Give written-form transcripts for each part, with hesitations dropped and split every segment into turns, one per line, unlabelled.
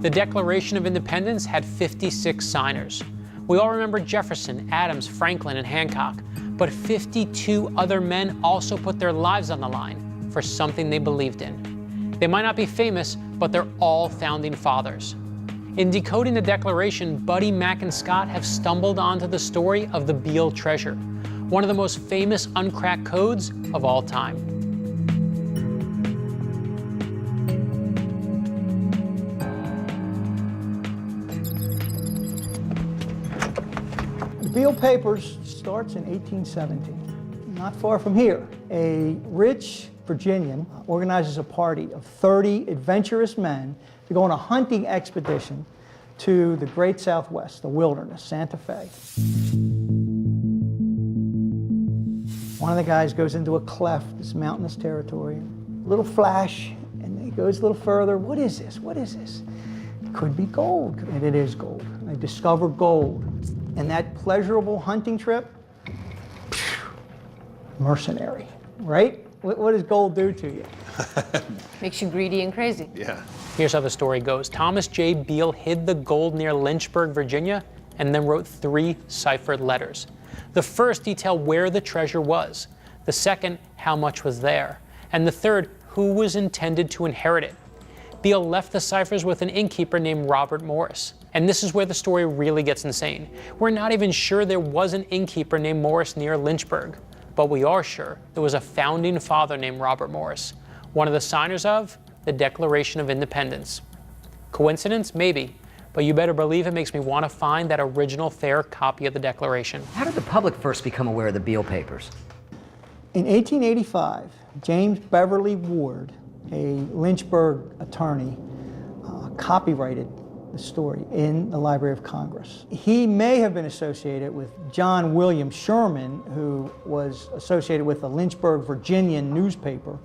The Declaration of Independence had 56 signers. We all remember Jefferson, Adams, Franklin, and Hancock, but 52 other men also put their lives on the line for something they believed in. They might not be famous, but they're all founding fathers. In Decoding the Declaration, Buddy, Mack, and Scott have stumbled onto the story of the Beale Treasure, one of the most famous uncracked codes of all time.
The Beale Papers starts in 1817. Not far from here, a rich Virginian organizes a party of 30 adventurous men to go on a hunting expedition to the Great Southwest, the wilderness, Santa Fe. One of the guys goes into a cleft, this mountainous territory, a little flash, and he goes a little further. What is this? What is this? It could be gold, and it is gold. They discover gold. And that pleasurable hunting trip, mercenary, right? What does gold do to you?
Makes you greedy and crazy.
Yeah.
Here's how the story goes. Thomas J. Beale hid the gold near Lynchburg, Virginia, and then wrote 3 ciphered letters. The first detailed where the treasure was, the second, how much was there, and the third, who was intended to inherit it. Beale left the ciphers with an innkeeper named Robert Morris. And this is where the story really gets insane. We're not even sure there was an innkeeper named Morris near Lynchburg, but we are sure there was a founding father named Robert Morris, one of the signers of the Declaration of Independence. Coincidence? Maybe, but you better believe it makes me want to find that original fair copy of the Declaration.
How did the public first become aware of the Beale Papers?
In 1885, James Beverly Ward, a Lynchburg attorney, copyrighted the story in the Library of Congress. He may have been associated with John William Sherman, who was associated with the Lynchburg, Virginian newspaper.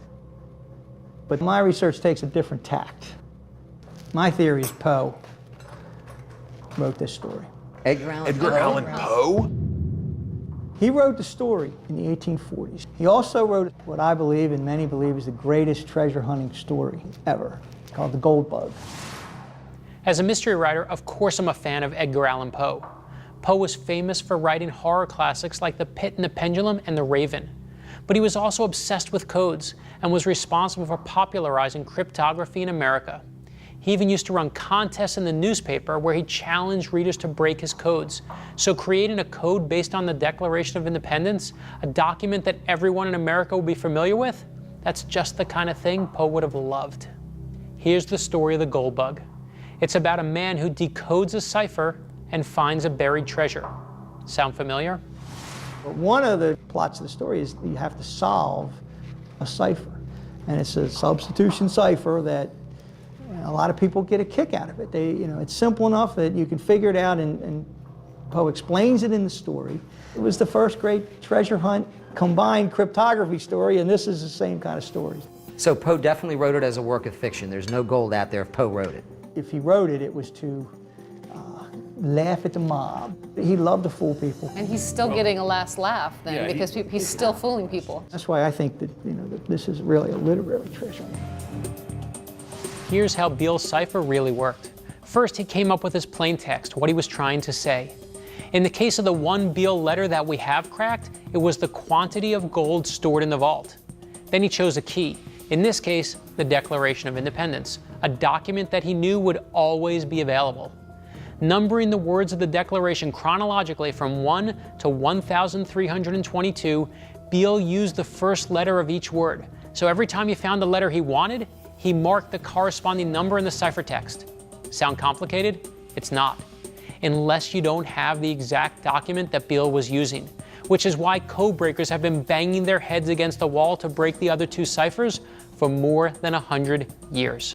But my research takes a different tact. My theory is Poe wrote this story.
Edgar Allan
Edgar Allan Poe?
He wrote the story in the 1840s. He also wrote what I believe and many believe is the greatest treasure hunting story ever, called The Gold Bug.
As a mystery writer, of course I'm a fan of Edgar Allan Poe. Poe was famous for writing horror classics like The Pit and the Pendulum and The Raven. But he was also obsessed with codes and was responsible for popularizing cryptography in America. He even used to run contests in the newspaper where he challenged readers to break his codes. So creating a code based on the Declaration of Independence, a document that everyone in America will be familiar with, that's just the kind of thing Poe would have loved. Here's the story of the Gold Bug. It's about a man who decodes a cipher and finds a buried treasure. Sound familiar?
But one of the plots of the story is you have to solve a cipher. And it's a substitution cipher that a lot of people get a kick out of it. It's simple enough that you can figure it out, and Poe explains it in the story. It was the first great treasure hunt combined cryptography story, and this is the same kind of story.
So Poe definitely wrote it as a work of fiction. There's no gold out there if Poe wrote it.
If he wrote it, it was to laugh at the mob. He loved to fool people.
And he's still getting a last laugh then,
Yeah,
because he's still fooling people.
That's why I think that, that this is really a literary treasure.
Here's how Beale's cipher really worked. First, he came up with his plain text, what he was trying to say. In the case of the one Beale letter that we have cracked, it was the quantity of gold stored in the vault. Then he chose a key, in this case, the Declaration of Independence, a document that he knew would always be available. Numbering the words of the Declaration chronologically from 1 to 1,322, Beale used the first letter of each word. So every time he found the letter he wanted, he marked the corresponding number in the ciphertext. Sound complicated? It's not, unless you don't have the exact document that Beale was using, which is why code breakers have been banging their heads against the wall to break the other 2 ciphers for more than 100 years.